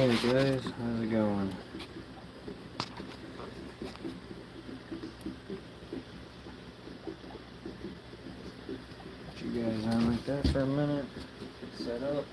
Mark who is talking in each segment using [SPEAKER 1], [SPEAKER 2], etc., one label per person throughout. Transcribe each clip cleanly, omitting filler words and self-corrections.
[SPEAKER 1] Hey guys, how's it going? Put you guys on like that for a minute. Set up.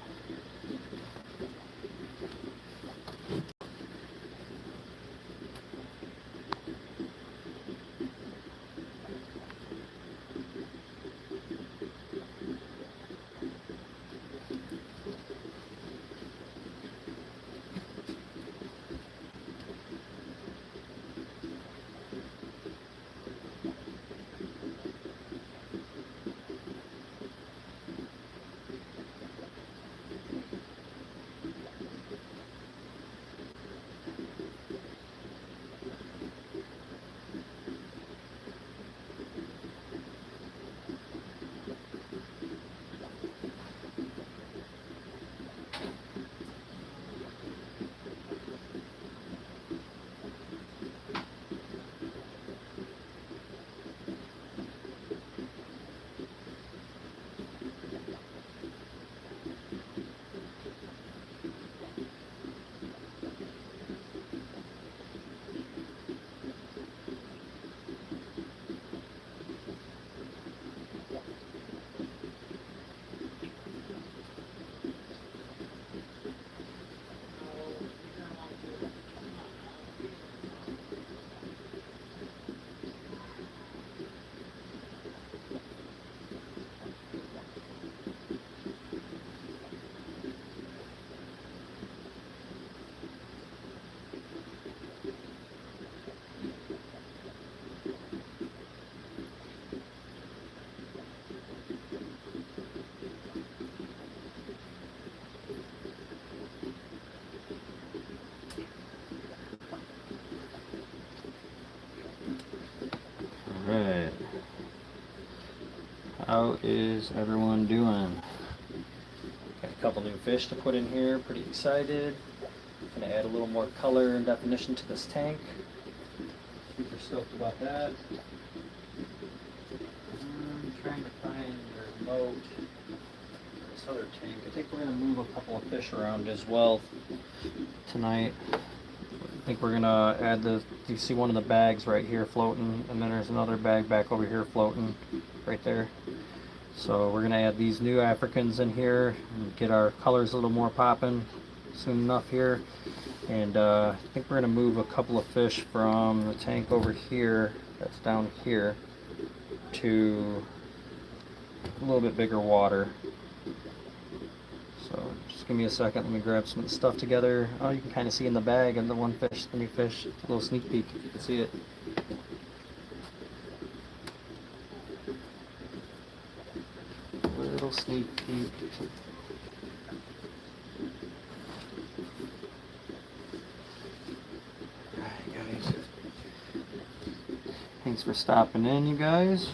[SPEAKER 1] Alright. How is everyone doing? Got a couple new fish to put in here, pretty excited. Gonna add a little more color and definition to this tank. Super stoked about that. I'm trying to find the remote for this other tank. I think we're gonna move a couple of fish around as well tonight. I think we're gonna add you see one of the bags right here floating, and then there's another bag back over here floating right there. So we're gonna add these new Africans in here and get our colors a little more popping soon enough here. And I think we're gonna move a couple of fish from the tank over here, that's down here, to a little bit bigger water. So just give me a second, let me grab some of the stuff together. Oh, you can kind of see in the bag and the one fish, the new fish, a little sneak peek if you can see it. Little sneak peek. Alright guys. Thanks for stopping in, you guys.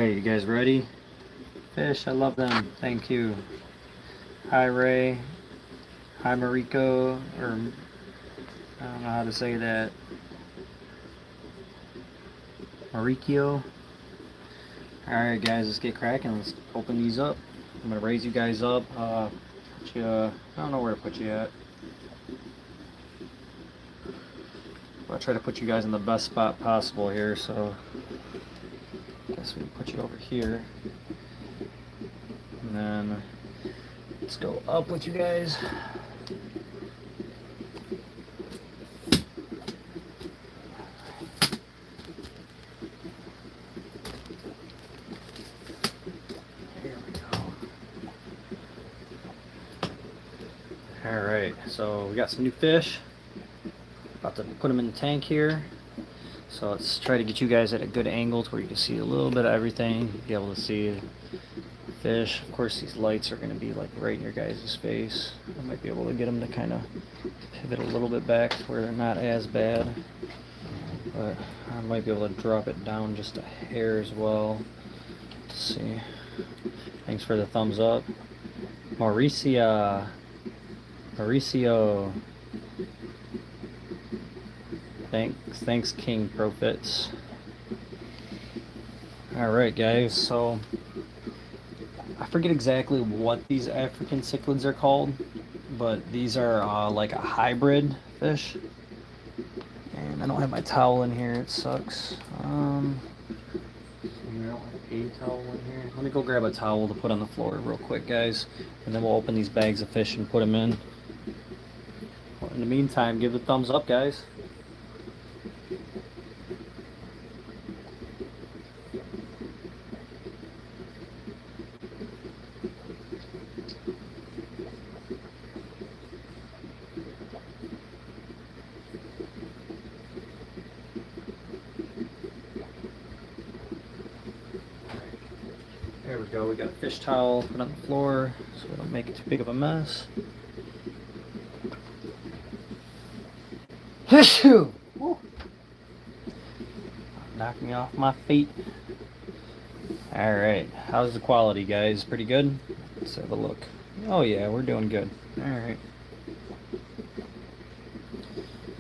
[SPEAKER 1] Alright, you guys ready? Fish, I love them. Thank you. Hi Ray. Hi Mariko. Or I don't know how to say that. Marikio. Alright guys, let's get cracking. Let's open these up. I'm gonna raise you guys up. Put you, I don't know where to put you at. I'll try to put you guys in the best spot possible here, so I guess we can put you over here. And then let's go up with you guys. There we go. Alright, so we got some new fish. About to put them in the tank here. So let's try to get you guys at a good angle to where you can see a little bit of everything. Be able to see the fish. Of course, these lights are going to be like right in your guys' face. I might be able to get them to kind of pivot a little bit back where they're not as bad. But I might be able to drop it down just a hair as well. Let's see. Thanks for the thumbs up. Mauricio. Thanks King Profits. Alright guys, so I forget exactly what these African cichlids are called, but these are like a hybrid fish. And I don't have my towel in here, it sucks. I don't have a towel in here. Let me go grab a towel to put on the floor real quick guys, and then we'll open these bags of fish and put them in. In the meantime, give the thumbs up guys. There we go, we got a fish towel put on the floor so we don't make it too big of a mess. Knock me off my feet. Alright, how's the quality guys? Pretty good? Let's have a look. Oh yeah, we're doing good. Alright.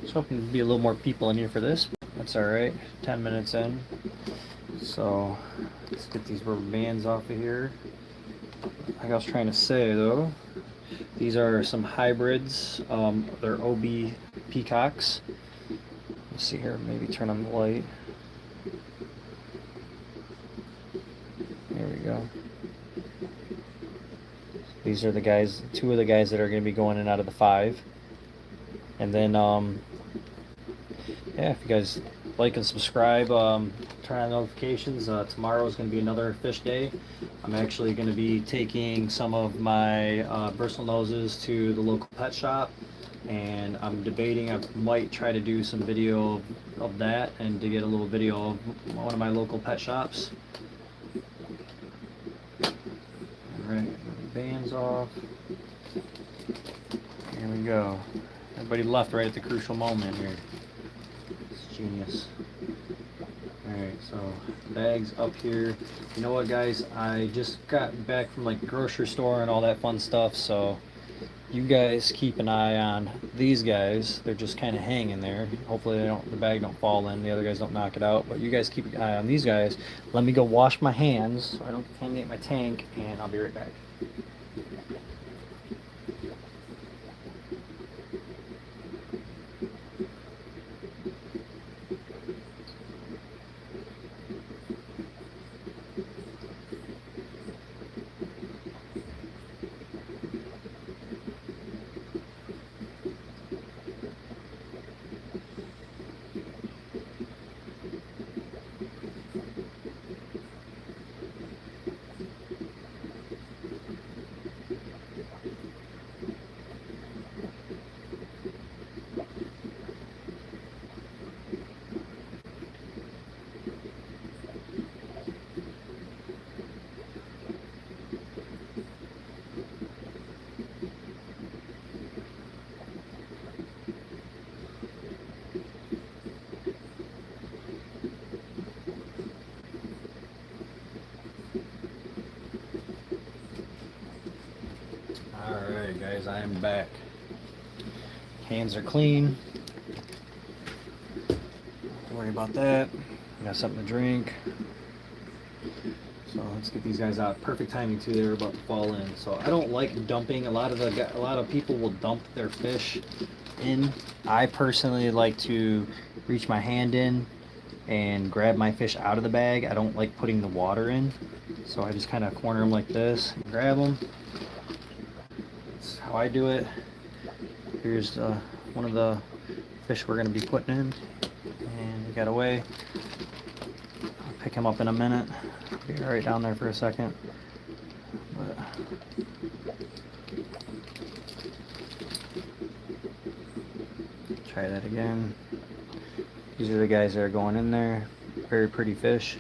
[SPEAKER 1] Just hoping to be a little more people in here for this. That's alright. 10 minutes in. So let's get these rubber bands off of here. Like I was trying to say though, these are some hybrids. They're OB peacocks. Let's see here, maybe turn on the light. There we go. These are the guys, two of the guys that are going to be going in out of the 5. And then, yeah, if you guys like and subscribe, turn on notifications. Tomorrow is going to be another fish day. I'm actually going to be taking some of my bristle noses to the local pet shop, and I'm debating I might try to do some video of that and to get a little video of one of my local pet shops. Alright, bands off. Here we go. Everybody left right at the crucial moment here. It's genius. Alright, so bags up here. You know what guys, I just got back from like the grocery store and all that fun stuff, so you guys keep an eye on these guys. They're just kind of hanging there. Hopefully they don't, the bag don't fall in, the other guys don't knock it out, but you guys keep an eye on these guys. Let me go wash my hands so I don't contaminate my tank, and I'll be right back. Alright guys, I am back. Hands are clean. Don't worry about that. Got something to drink. So let's get these guys out. Perfect timing too, they were about to fall in. So I don't like dumping. A lot of people will dump their fish in. I personally like to reach my hand in and grab my fish out of the bag. I don't like putting the water in. So I just kind of corner them like this, grab them. That's how I do it. Here's one of the fish we're going to be putting in. And we got away. I'll pick him up in a minute. Be right down there for a second. But try that again. These are the guys that are going in there. Very pretty fish.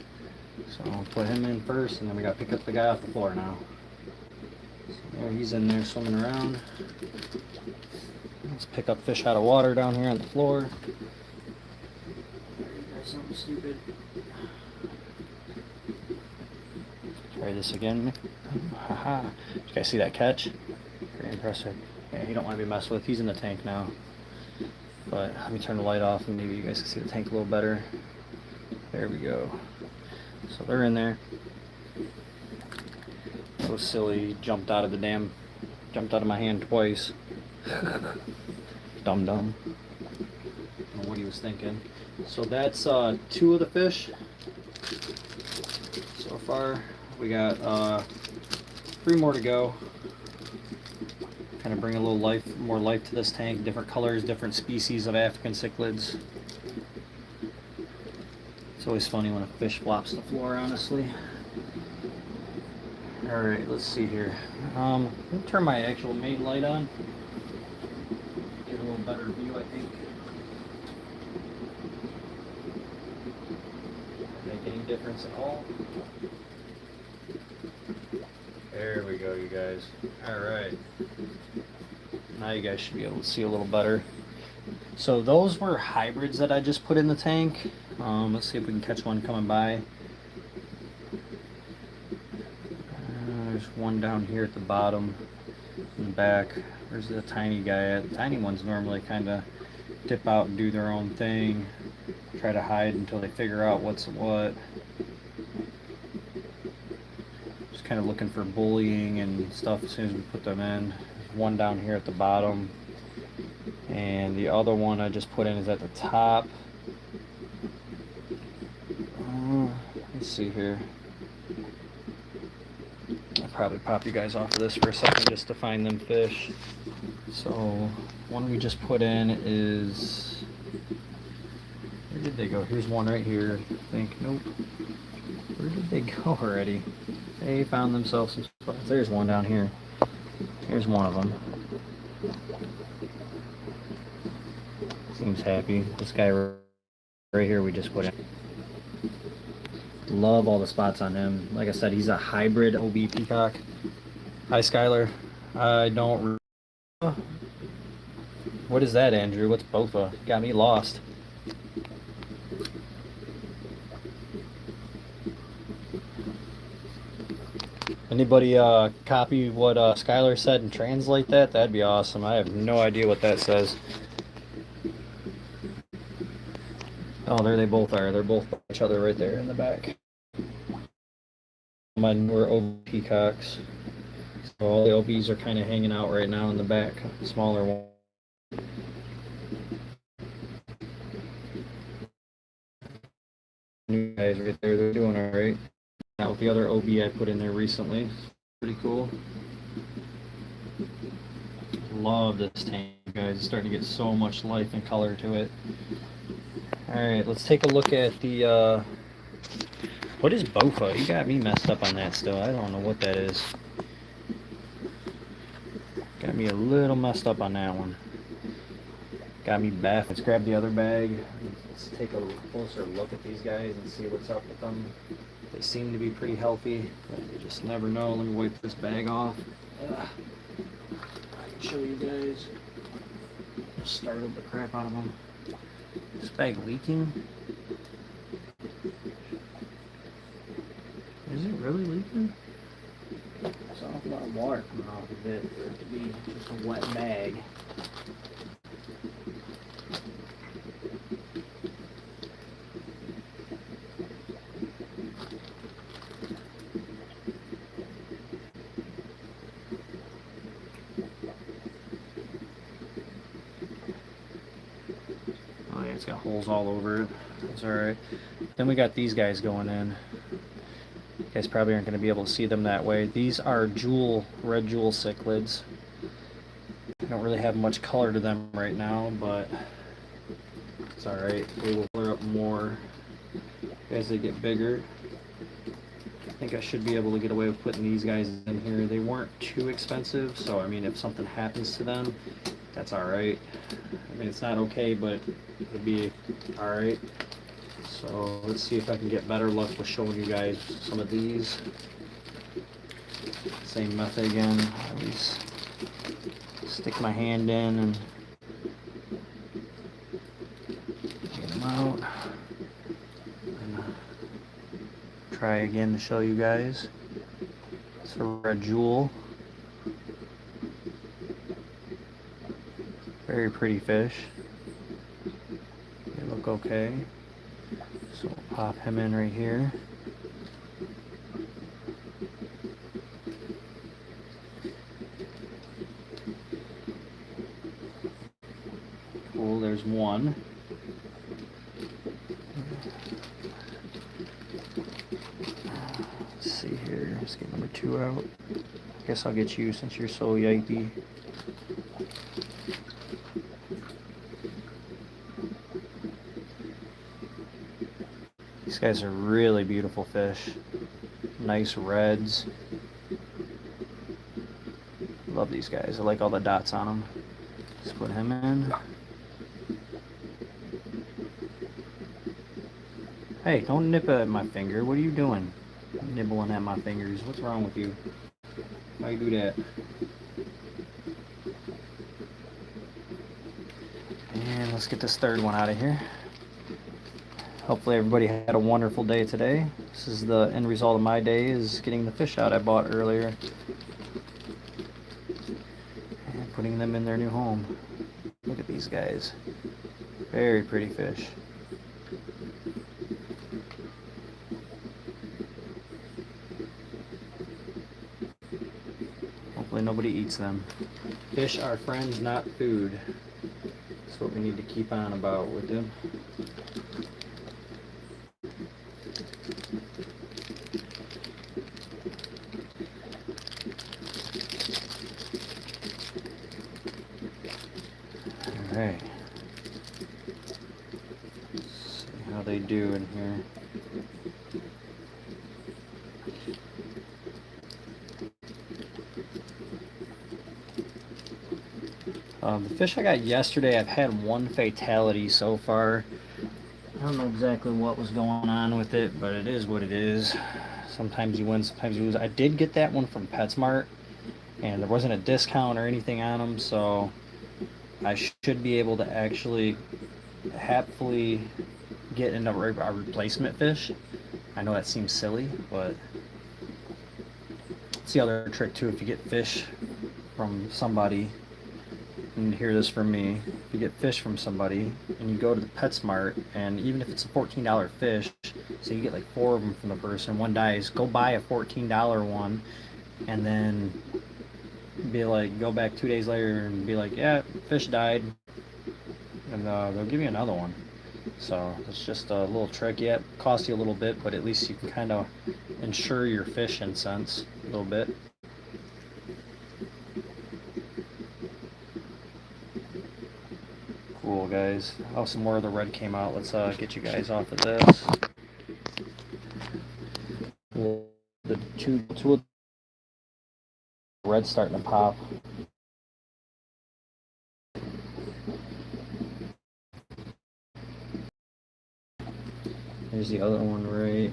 [SPEAKER 1] So I'll put him in first, and then we got to pick up the guy off the floor now. So there he's in there swimming around. Let's pick up fish out of water down here on the floor. There's something stupid. Try this again. Haha. Did you guys see that catch? Very impressive. Yeah, you don't want to be messed with. He's in the tank now. But let me turn the light off and maybe you guys can see the tank a little better. There we go. So they're in there. So silly, jumped out of my hand twice. Dumb. Don't know what he was thinking. So that's 2 of the fish. So far, we got 3 more to go. Kind of bring a little more life to this tank. Different colors, different species of African cichlids. It's always funny when a fish flops to the floor, honestly. Alright, let's see here. Let me turn my actual main light on. Get a little better view, I think. Make any difference at all? There we go, you guys. Alright. Now you guys should be able to see a little better. So those were hybrids that I just put in the tank. Let's see if we can catch one coming by. There's one down here at the bottom in the back. There's the tiny guy at. The tiny ones normally kind of dip out and do their own thing. Try to hide until they figure out what's what. Just kind of looking for bullying and stuff as soon as we put them in. There's one down here at the bottom. And the other one I just put in is at the top. Let's see here. I'll probably pop you guys off of this for a second just to find them fish. So one we just put in is, where did they go? Here's one right here, I think. Nope. Where did they go already? They found themselves some spots. There's one down here. Here's one of them. Seems happy. This guy right here we just put in. Love all the spots on him. Like I said, he's a hybrid OB peacock. Hi, Skylar. I don't... What is that, Andrew? What's bofa? Got me lost. Anybody copy what Skylar said and translate that? That'd be awesome. I have no idea what that says. Oh, there they both are. They're both by each other right there in the back. My newer OB peacocks. So all the OBs are kind of hanging out right now in the back. Smaller one. New guys right there. They're doing all right. That with the other OB I put in there recently. Pretty cool. Love this tank, guys. It's starting to get so much life and color to it. Alright, let's take a look at the, what is bofa? You got me messed up on that still. I don't know what that is. Got me a little messed up on that one. Got me baffled. Let's grab the other bag. Let's take a closer look at these guys and see what's up with them. They seem to be pretty healthy, but you just never know. Let me wipe this bag off. I can show you guys. Startled the crap out of them. Is this bag leaking? Is it really leaking? There's an awful lot of water coming off of it for it to be just a wet mag. Oh yeah, it's got holes all over it. That's alright. Then we got these guys going in. You guys probably aren't going to be able to see them that way. These are red jewel cichlids. I don't really have much color to them right now, but it's alright. They will clear up more as they get bigger. I think I should be able to get away with putting these guys in here. They weren't too expensive, so I mean if something happens to them, that's alright. I mean it's not okay, but it'd be alright. So let's see if I can get better luck with showing you guys some of these. Same method again. I always stick my hand in and get them out. And try again to show you guys. It's a red jewel. Very pretty fish. They look okay. So we'll pop him in right here. Cool, there's one. Let's see here, let's get number 2 out. I guess I'll get you since you're so yippy. These guys are really beautiful fish. Nice reds. Love these guys. I like all the dots on them. Let's put him in. Hey, don't nip at my finger. What are you doing? Nibbling at my fingers. What's wrong with you? Why you do that? And let's get this third one out of here. Hopefully everybody had a wonderful day today. This is the end result of my day, is getting the fish out I bought earlier. And putting them in their new home. Look at these guys. Very pretty fish. Hopefully nobody eats them. Fish are friends, not food. That's what we need to keep on about with them. Alright. See how they do in here. The fish I got yesterday, I've had one fatality so far. I don't know exactly what was going on with it, but it is what it is. Sometimes you win, sometimes you lose. I did get that one from PetSmart, and there wasn't a discount or anything on them, so I should be able to actually happily get a replacement fish. I know that seems silly, but it's the other trick too. If you get fish from somebody, and hear this from me, if you get fish from somebody and you go to the PetSmart, and even if it's a $14 fish, so you get like 4 of them from the person, one dies, go buy a $14 one, and then be like, go back 2 days later and be like, yeah, fish died, and they'll give you another one. So it's just a little trick. Yeah, it costs you a little bit, but at least you can kind of insure your fish in a sense a little bit. Cool, guys. Oh, some more of the red came out. Let's get you guys off of this. The two of the red's starting to pop. There's the other one right.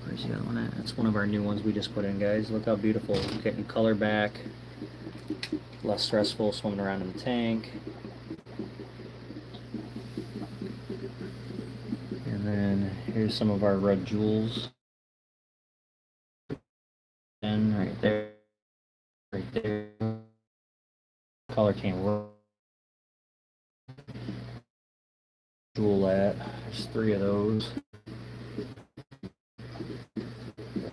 [SPEAKER 1] Where's the other one at? That's one of our new ones we just put in, guys. Look how beautiful. Getting color back. Less stressful swimming around in the tank. And then here's some of our red jewels. position right there, right there. Color came right. Jewel at. There's 3 of those.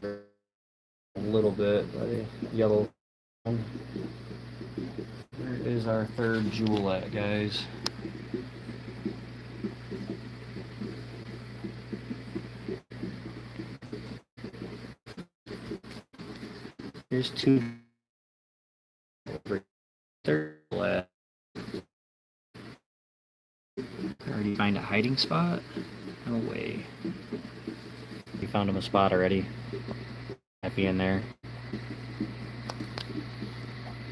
[SPEAKER 1] A little bit by the yellow. There is our 3rd jewel at, guys. Here's 2. Third. Already find a hiding spot? No way. We found him a spot already. Happy in there.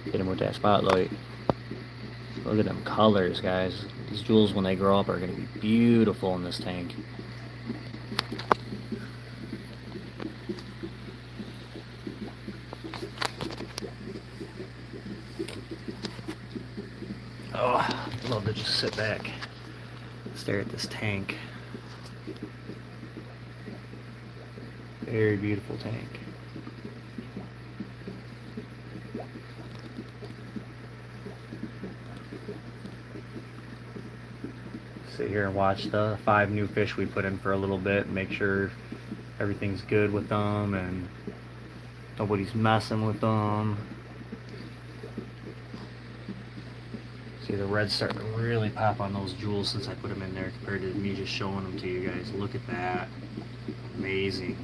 [SPEAKER 1] Get him with that spotlight. Look at them colors, guys. These jewels, when they grow up, are going to be beautiful in this tank. Oh, I love to just sit back, stare at this tank. Very beautiful tank. Sit here and watch the 5 new fish we put in for a little bit and make sure everything's good with them and nobody's messing with them. See, the red's starting to really pop on those jewels since I put them in there compared to me just showing them to you guys. Look at that. Amazing.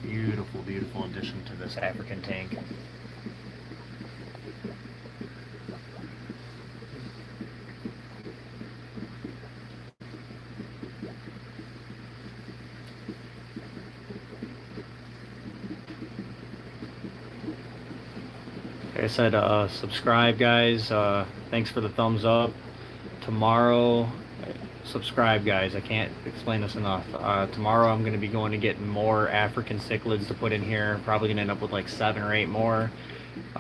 [SPEAKER 1] Beautiful, beautiful addition to this African tank. Like I said, subscribe, guys. Thanks for the thumbs up. Tomorrow, subscribe, guys. I can't explain this enough. Tomorrow I'm going to be going to get more African cichlids to put in here. Probably going to end up with like 7 or 8 more.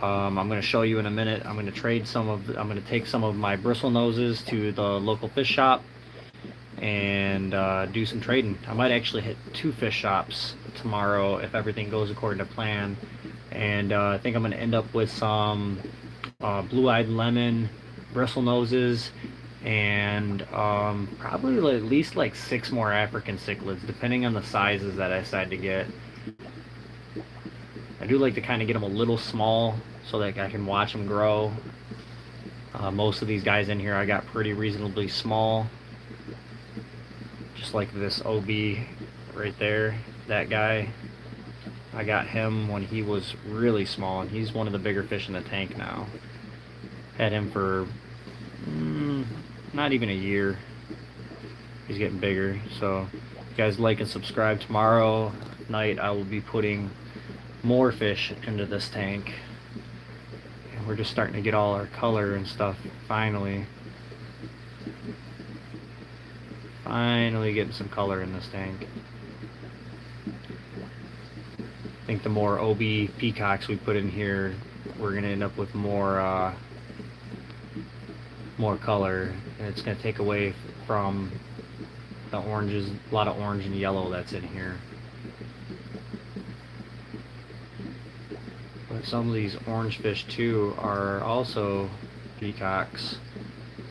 [SPEAKER 1] I'm going to show you in a minute. I'm going to take some of my bristle noses to the local fish shop and do some trading. I might actually hit 2 fish shops tomorrow if everything goes according to plan. And I think I'm going to end up with some blue-eyed lemon bristle noses and probably at least like 6 more African cichlids, depending on the sizes that I decide to get. I do like to kind of get them a little small so that I can watch them grow. Most of these guys in here I got pretty reasonably small, just like this OB right there. That guy, I got him when he was really small, and he's one of the bigger fish in the tank now. Had him for not even a year. He's getting bigger. So you guys like and subscribe. Tomorrow night I will be putting more fish into this tank, and we're just starting to get all our color and stuff finally getting some color in this tank. I think the more OB peacocks we put in here, we're gonna end up with more color, and it's gonna take away from the oranges, a lot of orange and yellow that's in here. But some of these orange fish too are also peacocks,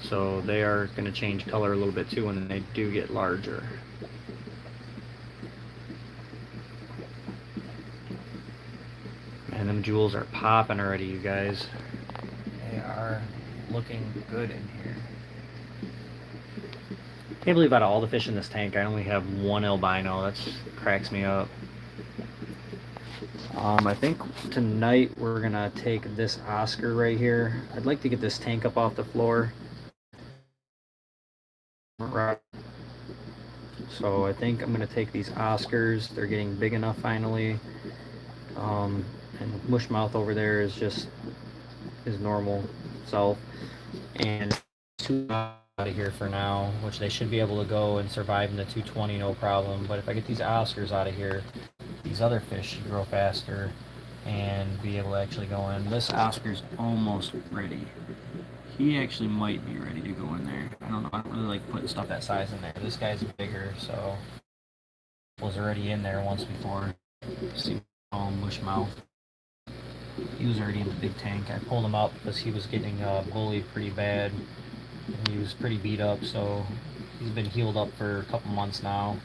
[SPEAKER 1] so they are going to change color a little bit too when they do get larger. And them jewels are popping already, you guys. They are looking good in here. Can't believe out of all the fish in this tank, I only have 1 albino. That cracks me up. I think tonight we're gonna take this Oscar right here. I'd like to get this tank up off the floor. So I think I'm gonna take these Oscars. They're getting big enough finally. And Mushmouth over there is just his normal self. And 2 out of here for now, which they should be able to go and survive in the 220 no problem. But if I get these Oscars out of here, these other fish should grow faster and be able to actually go in. This Oscar's almost ready. He actually might be ready to go in there. I don't know. I don't really like putting stuff that size in there. This guy's bigger, so was already in there once before. See, Mushmouth. He was already in the big tank. I pulled him out because he was getting bullied pretty bad. And he was pretty beat up, so he's been healed up for a couple months now.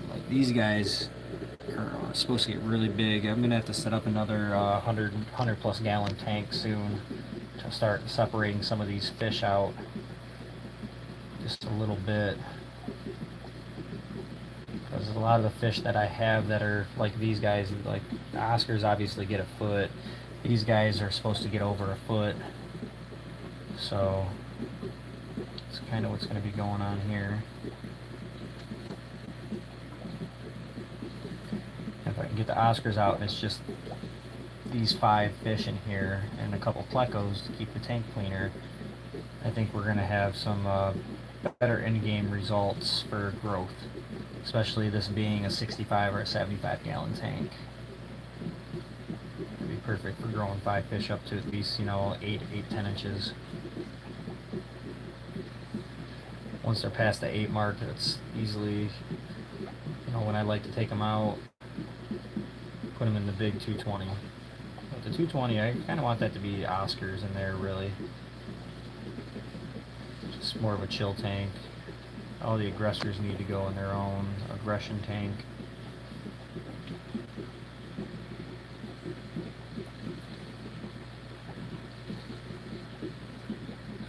[SPEAKER 1] Like these guys are supposed to get really big. I'm gonna have to set up another 100 plus gallon tank soon to start separating some of these fish out just a little bit. Because a lot of the fish that I have that are like these guys, like the Oscars obviously get a foot. These guys are supposed to get over a foot. So that's kind of what's going to be going on here. If I can get the Oscars out and it's just these 5 fish in here and a couple plecos to keep the tank cleaner, I think we're going to have some better in-game results for growth, especially this being a 65 or a 75 gallon tank. It'd be perfect for growing 5 fish up to at least, you know, 10 inches. Once they're past the 8 mark, it's easily, you know, when I like to take them out, put them in the big 220. But the 220, I kind of want that to be Oscars in there, really. Just more of a chill tank. All the aggressors need to go in their own aggression tank.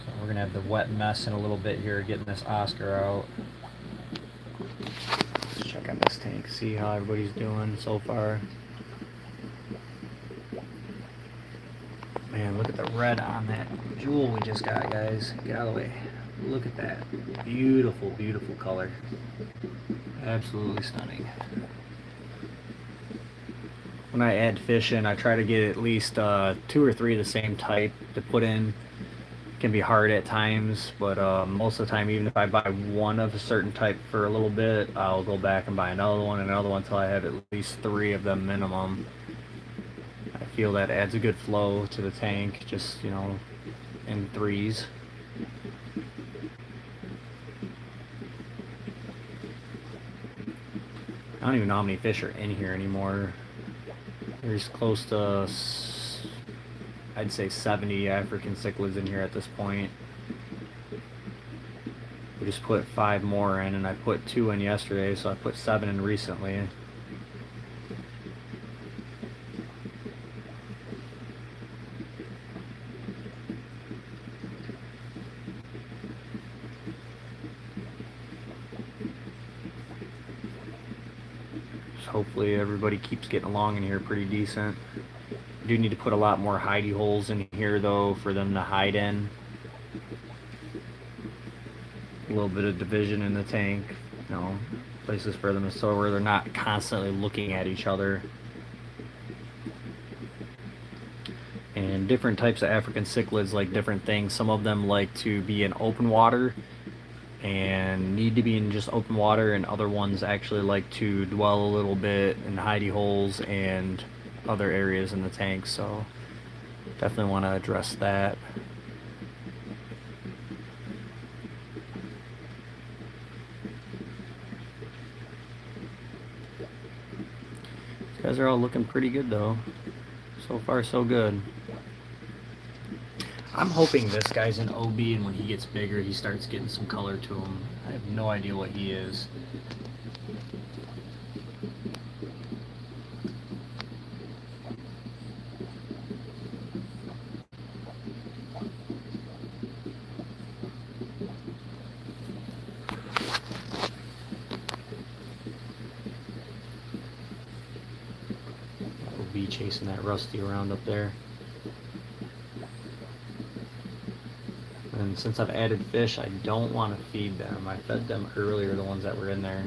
[SPEAKER 1] So we're going to have the wet mess in a little bit here, getting this Oscar out. Let's check on this tank, see how everybody's doing so far. Man, look at the red on that jewel we just got, guys. Get out of the way. Look at that. Beautiful, beautiful color. Absolutely stunning. When I add fish in, I try to get at least 2 or 3 of the same type to put in. It can be hard at times, but most of the time, even if I buy one of a certain type for a little bit, I'll go back and buy another one until I have at least 3 of them minimum. I feel that adds a good flow to the tank, just, you know, in 3s. I don't even know how many fish are in here anymore. There's close to, I'd say 70 African cichlids in here at this point. We just put 5 more in, and I put 2 in yesterday, so I put 7 in recently. Hopefully everybody keeps getting along in here pretty decent. I do need to put a lot more hidey holes in here though for them to hide in. A little bit of division in the tank, you know, places for them to store where they're not constantly looking at each other. And different types of African cichlids like different things. Some of them like to be in open water and need to be in just open water, and other ones actually like to dwell a little bit in hidey holes and other areas in the tank, so definitely want to address that. These guys are all looking pretty good though. So far so good. I'm hoping this guy's an OB, and when he gets bigger, he starts getting some color to him. I have no idea what he is. OB chasing that rusty around up there. And since I've added fish, I don't want to feed them. I fed them earlier, the ones that were in there.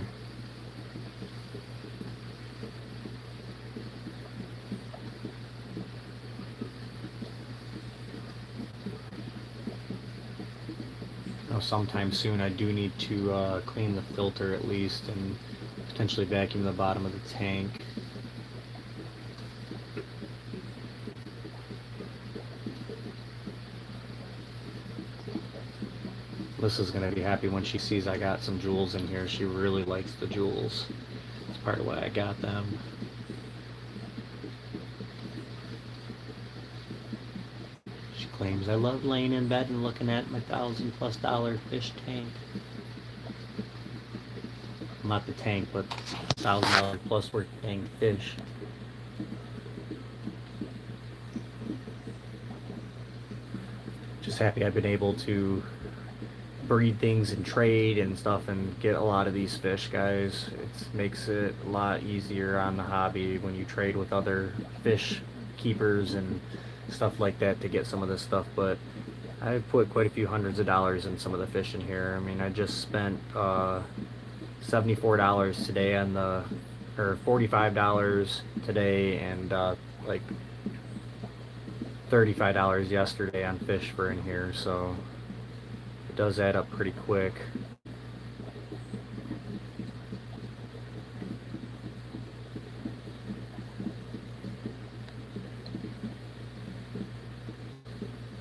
[SPEAKER 1] Now, sometime soon I do need to clean the filter at least and potentially vacuum the bottom of the tank. Alyssa's gonna be happy when she sees I got some jewels in here. She really likes the jewels. That's part of why I got them. claims, I love laying in bed and looking at my $1,000+ fish tank. Not the tank, but $1,000+ worth of dang fish. Just happy I've been able to breed things and trade and stuff and get a lot of these fish, guys. It makes it a lot easier on the hobby when you trade with other fish keepers and stuff like that to get some of this stuff. But I've put quite a few hundreds of dollars in some of the fish in here. I mean, I just spent $74 today on the, or $45 today, and like $35 yesterday on fish for in here, so it does add up pretty quick.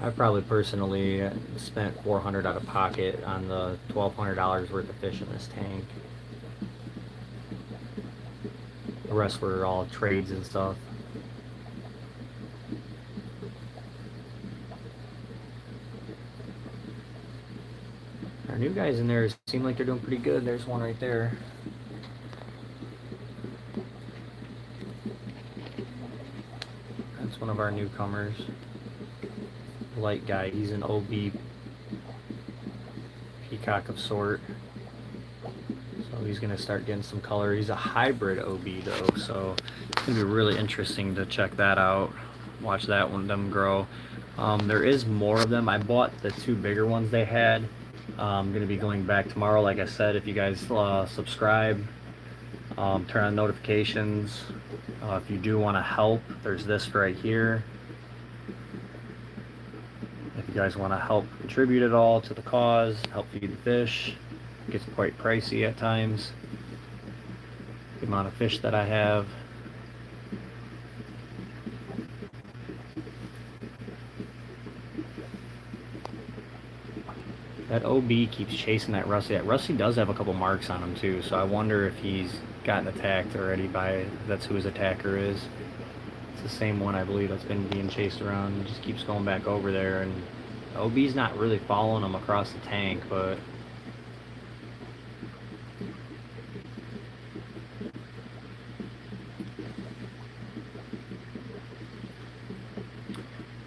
[SPEAKER 1] I probably personally spent $400 out of pocket on the $1,200 worth of fish in this tank. The rest were all trades and stuff. Our new guys in there seem like they're doing pretty good. There's one right there. That's one of our newcomers. Light guy. He's an OB peacock of sort. So he's going to start getting some color. He's a hybrid OB though, so it's going to be really interesting to check that out. Watch that one, them grow. There is more of them. I bought the 2 bigger ones they had. I'm going to be going back tomorrow. Like I said, if you guys subscribe, turn on notifications. If you do want to help, there's this right here. If you guys want to help contribute at all to the cause, help feed the fish, it gets quite pricey at times. The amount of fish that I have. That OB keeps chasing that Rusty. That Rusty does have a couple marks on him too, so I wonder if he's gotten attacked already by, that's who his attacker is. It's the same one, I believe, that's been being chased around. He just keeps going back over there, and the OB's not really following him across the tank, but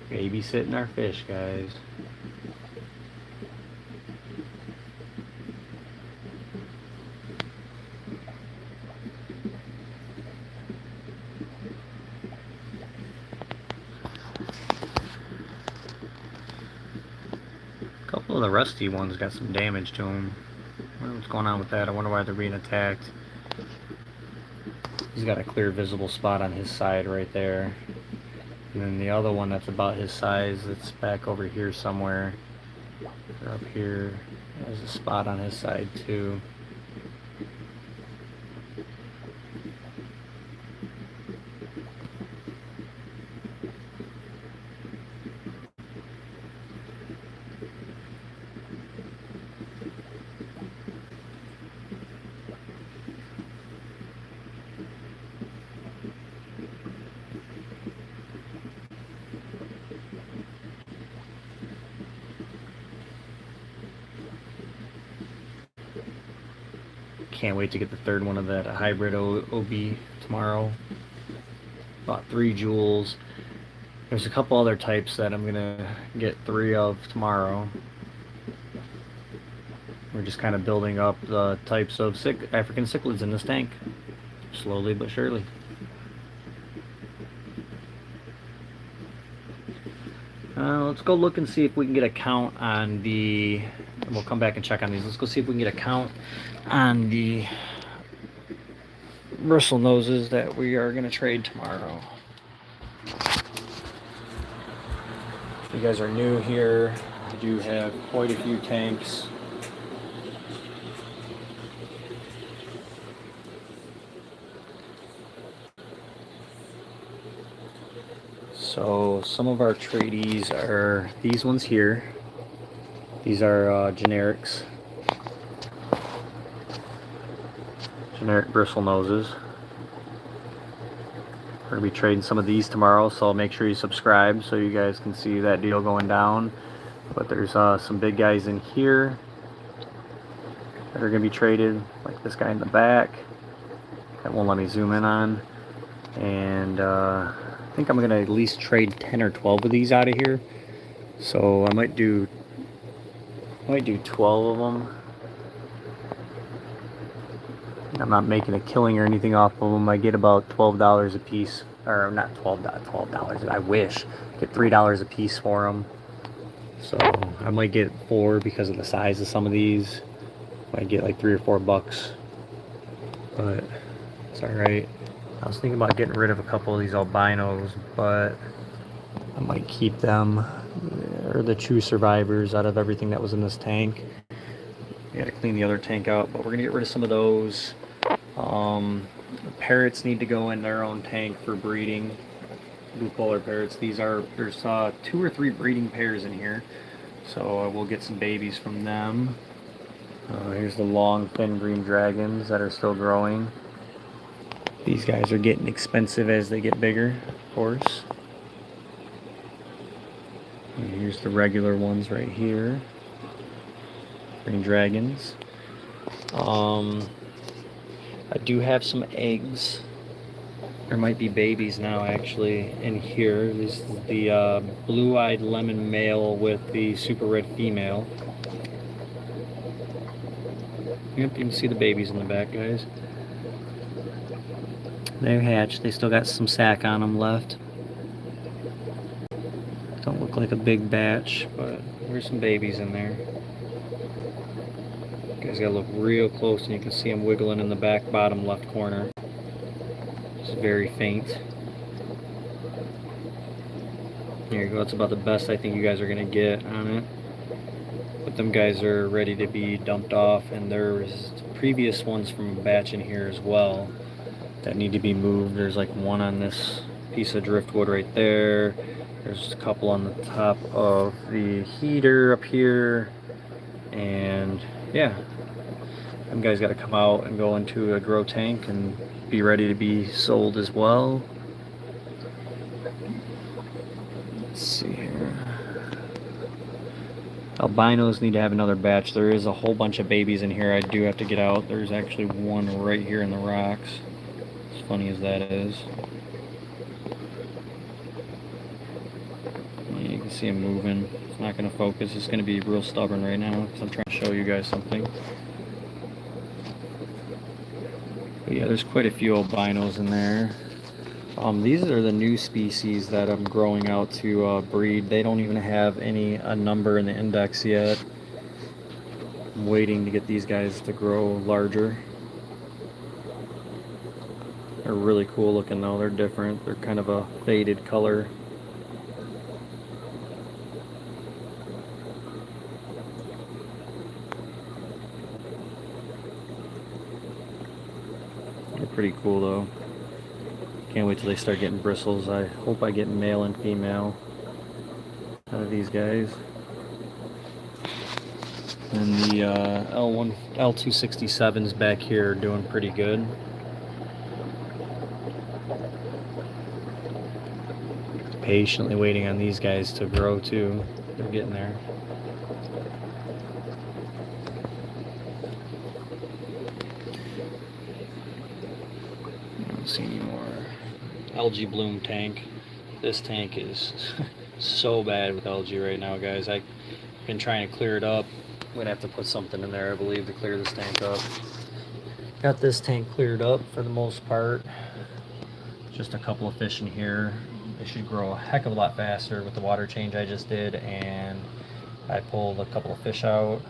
[SPEAKER 1] babysitting our fish, guys. A couple of the rusty ones got some damage to them. I wonder what's going on with that. I wonder why they're being attacked. He's got a clear visible spot on his side right there. And then the other one that's about his size, it's back over here somewhere. Or up here. There's a spot on his side too. Can't wait to get the 3rd one of that hybrid OB tomorrow. About 3 jewels. There's a couple other types that I'm gonna get 3 of tomorrow. We're just kind of building up the types of African cichlids in this tank, slowly but surely. Let's go look and see if we can get a count on the, and we'll come back and check on these. Let's go see if we can get a count on the bristle noses that we are going to trade tomorrow. If you guys are new here, I do have quite a few tanks. So some of our tradies are these ones here. These are generics. Generic bristle noses. We're gonna be trading some of these tomorrow, so make sure you subscribe so you guys can see that deal going down. But there's some big guys in here that are gonna be traded, like this guy in the back. That won't let me zoom in on. And I think I'm gonna at least trade 10 or 12 of these out of here. So I might do 12 of them. I'm not making a killing or anything off of them. I get about $12 a piece, or not $12. I wish get $3 a piece for them. So I might get 4 because of the size of some of these. Might get like $3 or $4, but it's all right. I was thinking about getting rid of a couple of these albinos, but I might keep them, or the true survivors, out of everything that was in this tank. We gotta clean the other tank out, but we're gonna get rid of some of those. Parrots need to go in their own tank for breeding. Blue polar parrots. There's 2 or 3 breeding pairs in here, so we'll get some babies from them. Here's the long, thin green dragons that are still growing. These guys are getting expensive as they get bigger, of course. And here's the regular ones right here. Green dragons. I do have some eggs. There might be babies now actually in here. This is the blue-eyed lemon male with the super red female. Yep, you can see the babies in the back, guys. They're hatched. They still got some sack on them left. Don't look like a big batch, but there's some babies in there. You guys gotta look real close and you can see them wiggling in the back bottom left corner. It's very faint. There you go. That's about the best I think you guys are gonna get on it. But them guys are ready to be dumped off, and there's previous ones from a batch in here as well that need to be moved. There's like one on this piece of driftwood right there. There's a couple on the top of the heater up here. And yeah, them guys got to come out and go into a grow tank and be ready to be sold as well. Let's see here. Albinos need to have another batch. There is a whole bunch of babies in here I do have to get out. There's actually one right here in the rocks. As funny as that is. You can see him moving. It's not going to focus. It's going to be real stubborn right now because I'm trying to show you guys something. But yeah, there's quite a few albinos in there. These are the new species that I'm growing out to breed. They don't even have a number in the index yet. I'm waiting to get these guys to grow larger. They're really cool looking though. They're different. They're kind of a faded color. They're pretty cool though. Can't wait till they start getting bristles. I hope I get male and female out of these guys. And the L267s back here are doing pretty good. Patiently waiting on these guys to grow too. They're getting there. I don't see any more. Algae bloom tank. This tank is so bad with algae right now, guys. I've been trying to clear it up. I'm gonna have to put something in there, I believe, to clear this tank up. Got this tank cleared up for the most part. Just a couple of fish in here. They should grow a heck of a lot faster with the water change I just did, and I pulled a couple of fish out.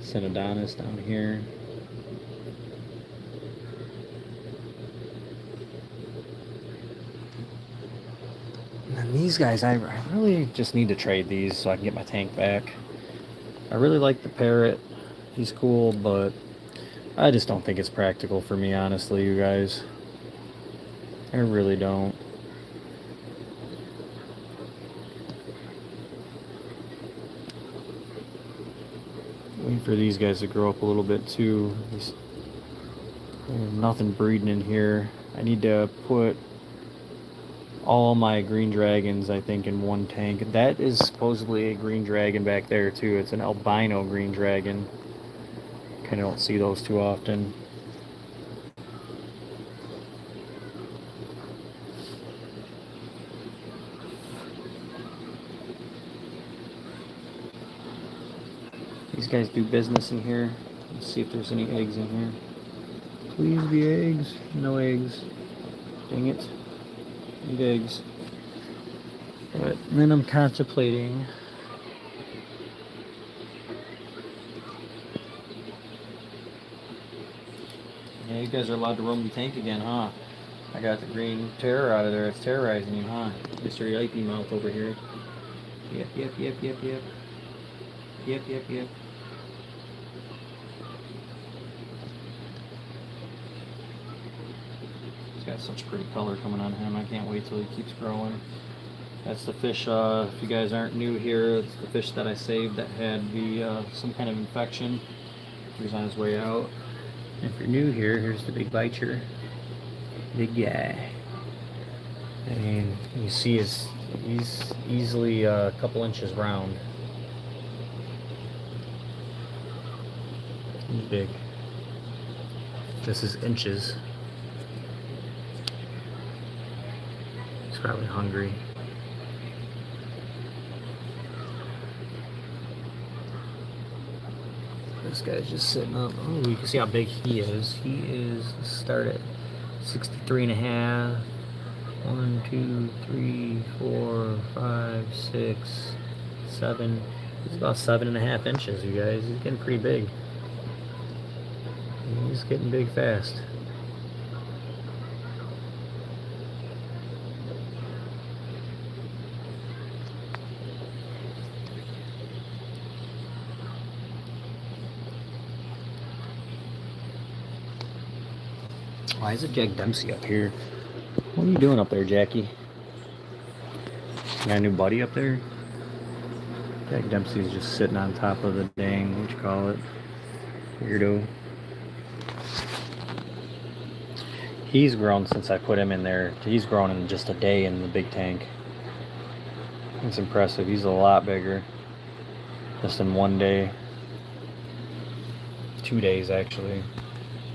[SPEAKER 1] Synodontis down here. And these guys, I really just need to trade these so I can get my tank back. I really like the parrot. He's cool, but I just don't think it's practical for me, honestly, you guys. I really don't. Wait for these guys to grow up a little bit too. There's nothing breeding in here. I need to put all my green dragons, I think, in one tank. That is supposedly a green dragon back there too. It's an albino green dragon. Kind of don't see those too often. These guys do business in here. Let's see if there's any eggs in here. Please be eggs. No eggs. Dang it. Need eggs. But then I'm contemplating. Yeah, you guys are allowed to roam the tank again, huh? I got the green terror out of there. It's terrorizing you, huh? Mr. Yipey Mouth over here. Yep, yep, yep, yep, yep. Yep, yep, yep. He's got such pretty color coming on him. I can't wait till he keeps growing. That's the fish, if you guys aren't new here, it's the fish that I saved that had the some kind of infection. He was on his way out. If you're new here, here's the big biter. Big guy. I mean, you see he's easily a couple inches round. He's big. This is inches. He's probably hungry. This guy's just sitting up. Oh, you can see how big he is. He is start at 63 and a half. 1, 2, 3, 4, 5, 6, 7. He's about 7.5 inches, you guys. He's getting pretty big. He's getting big fast. Why is it Jack Dempsey up here? What are you doing up there, Jackie? You got a new buddy up there? Jack Dempsey's just sitting on top of the dang, what you call it? Weirdo. He's grown since I put him in there. He's grown in just a day in the big tank. It's impressive. He's a lot bigger. Just in one day. 2 days, actually.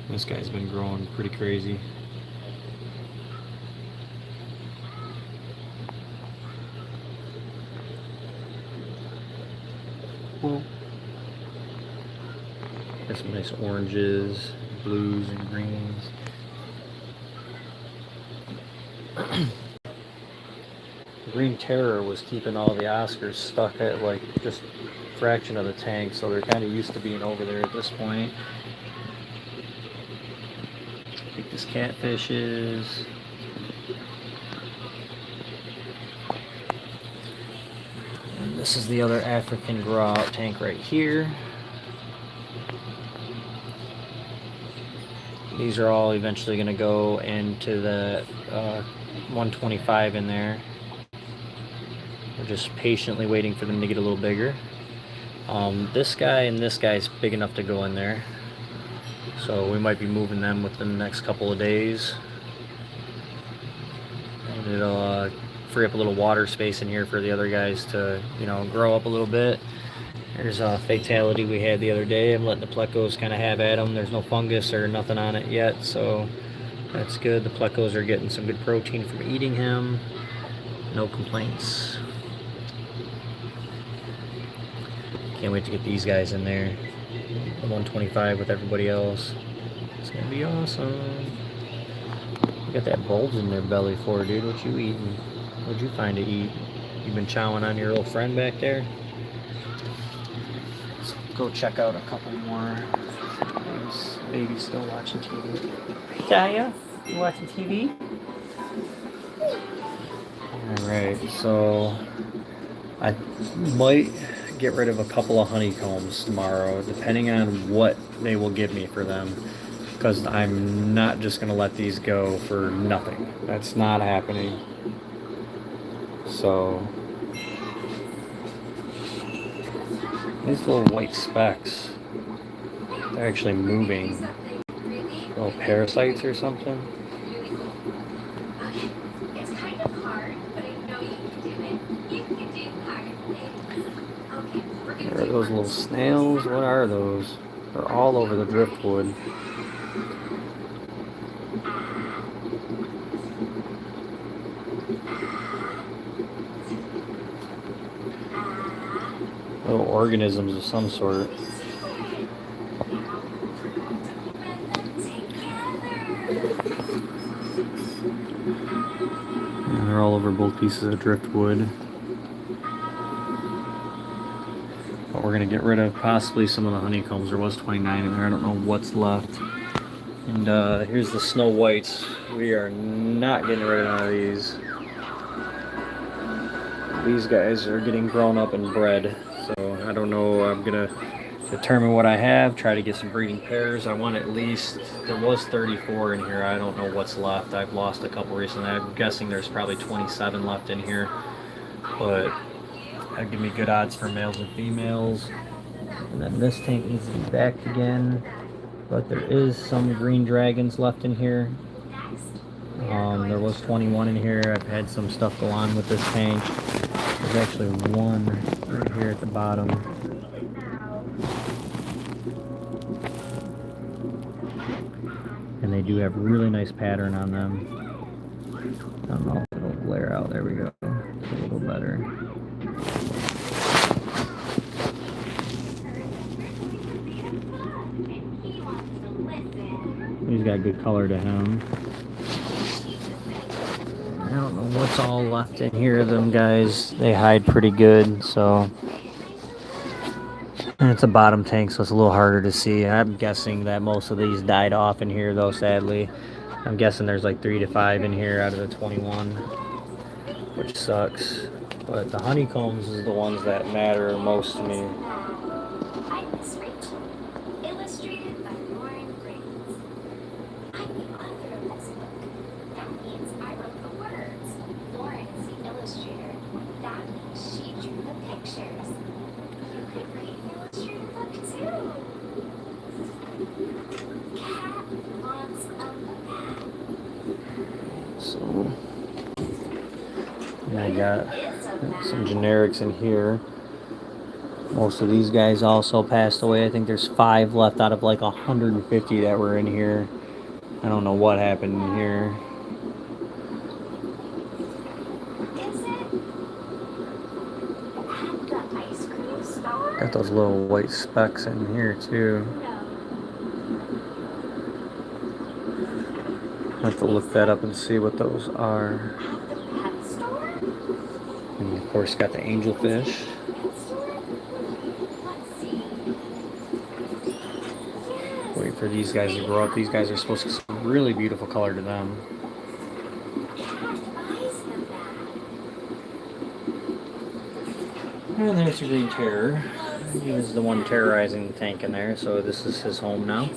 [SPEAKER 1] This guy's been growing pretty crazy. Well, there's some nice oranges, blues, and greens. Green Terror was keeping all the Oscars stuck at like just a fraction of the tank, so they're kind of used to being over there at this point. I think this catfish is. And this is the other African grow out tank right here. These are all eventually going to go into the 125 in there. We're just patiently waiting for them to get a little bigger. This guy and this guy's big enough to go in there. So we might be moving them within the next couple of days. And it'll free up a little water space in here for the other guys to, grow up a little bit. There's a fatality we had the other day. I'm letting the plecos kind of have at them. There's no fungus or nothing on it yet, so that's good. The plecos are getting some good protein from eating him. No complaints. Can't wait to get these guys in there. The 125 with everybody else. It's gonna be awesome. You got that bulge in their belly for, dude. What you eating? What'd you find to eat? You been chowing on your old friend back there? Let's go check out a couple more. Baby's still watching TV. Kaya, you watching TV? Alright, so I might get rid of a couple of honeycombs tomorrow, depending on what they will give me for them, because I'm not just going to let these go for nothing. That's not happening. So these little white specks, they're actually moving. Oh, parasites or something?
[SPEAKER 2] It's kind of hard, but I know you can do it. You can do hard things. Okay, we're gonna
[SPEAKER 1] What are
[SPEAKER 2] do
[SPEAKER 1] those little snails? What are those? They're all over the driftwood. Little organisms of some sort. And they're all over both pieces of driftwood. But we're going to get rid of possibly some of the honeycombs. There was 29 in there. I don't know what's left. And here's the snow whites. We are not getting rid of none of these. These guys are getting grown up and bred. So I don't know. I'm going to determine what I have. Try to get some breeding pairs. I want at least, there was 34 in here. I don't know what's left. I've lost a couple recently. I'm guessing there's probably 27 left in here. But that'd give me good odds for males and females. And then this tank needs to be backed again. But there is some green dragons left in here. There was 21 in here. I've had some stuff go on with this tank. There's actually one right here at the bottom. And they do have really nice pattern on them. I don't know if it'll glare out. There we go. It's a little better. He's got good color to him. I don't know what's all left in here of them guys. They hide pretty good, so. And it's a bottom tank, so it's a little harder to see. I'm guessing that most of these died off in here, though, sadly. I'm guessing there's like 3 to 5 in here out of the 21, which sucks. But the honeycombs is the ones that matter most to me. So, and I got some generics in here. Most of these guys also passed away. I think there's 5 left out of like 150 that were in here. I don't know what happened in here. Got those little white specks in here too. I have to look that up and see what those are. And of course got the angelfish. Wait for these guys to grow up. These guys are supposed to get some really beautiful color to them. And there's the green terror. He was the one terrorizing the tank in there, so this is his home now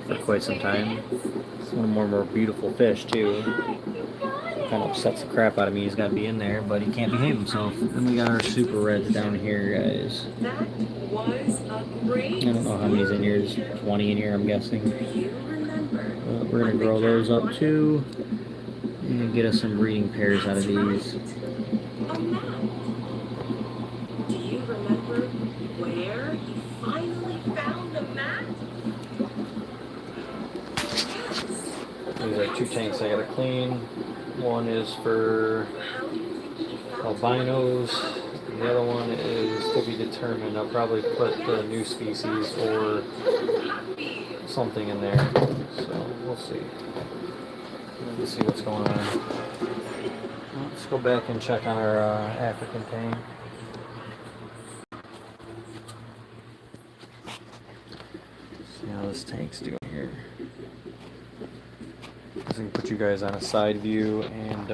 [SPEAKER 1] for quite some time. It's one of the more beautiful fish too. Kind of upsets the crap out of me. He's got to be in there, but he can't behave himself. Then we got our super reds down here, guys. I don't know how many's in here. There's 20 in here, I'm guessing. We're gonna grow those up too, and get us some breeding pairs out of these. These are 2 tanks I gotta clean. One is for albinos. The other one is to be determined. I'll probably put the new species or something in there. So we'll see. Let's see what's going on. Let's go back and check on our African tank. See how this tank's doing here. I can put you guys on a side view, and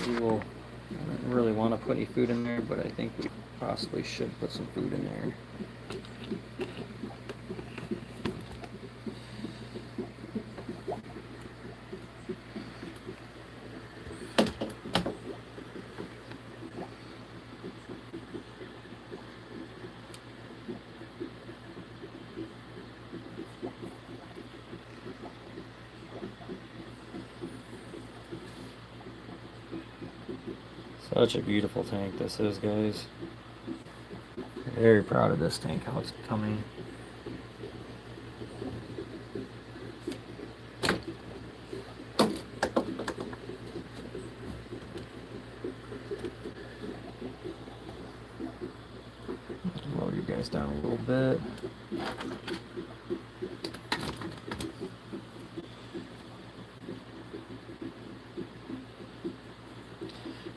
[SPEAKER 1] we will. I don't really want to put any food in there, but I think we possibly should put some food in there. Such a beautiful tank this is, guys. Very proud of this tank, how it's coming. Lower you guys down a little bit.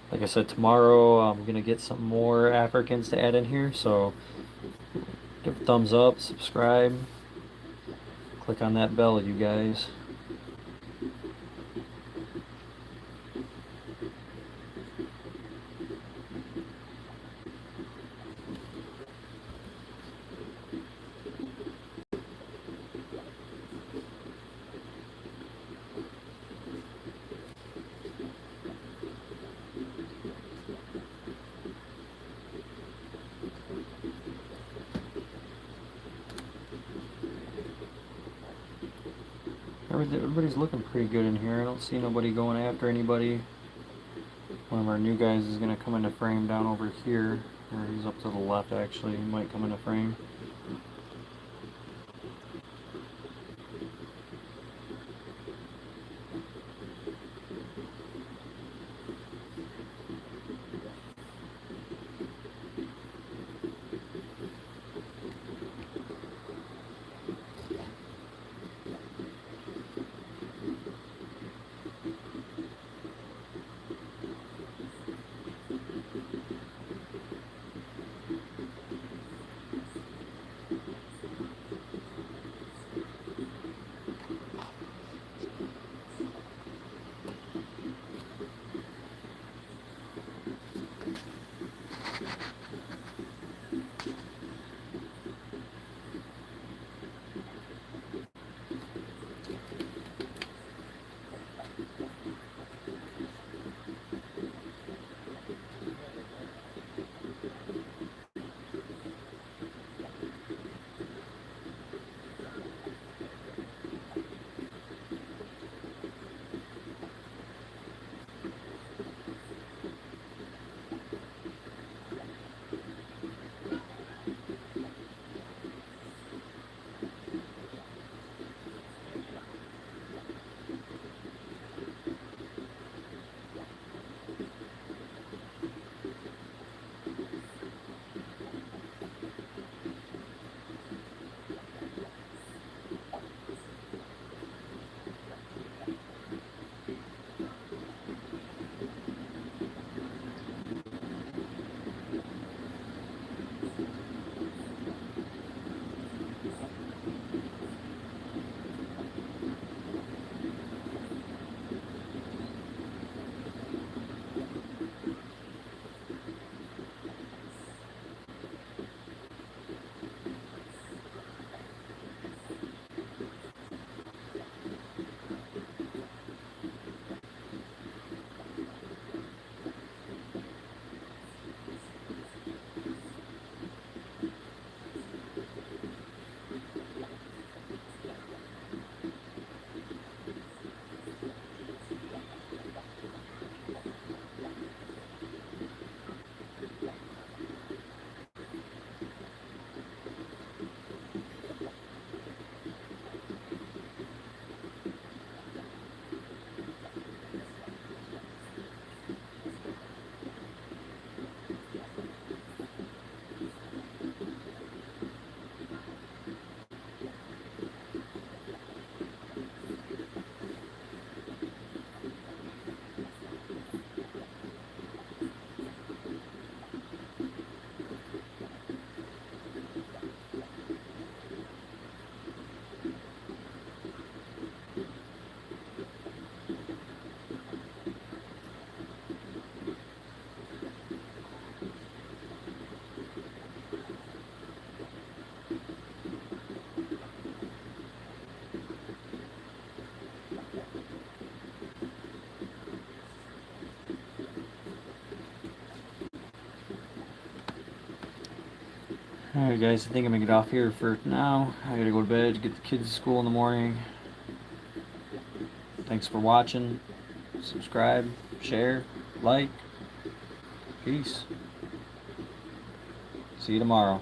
[SPEAKER 1] Like I said, tomorrow I'm gonna get some more Africans to add in here, so give a thumbs up, subscribe, click on that bell, you guys. Everybody's looking pretty good in here. I don't see nobody going after anybody. One of our new guys is going to come into frame down over here. Or he's up to the left, actually. He might come into frame. Alright guys, I think I'm gonna get off here for now. I gotta go to bed, get the kids to school in the morning. Thanks for watching. Subscribe, share, like. Peace. See you tomorrow.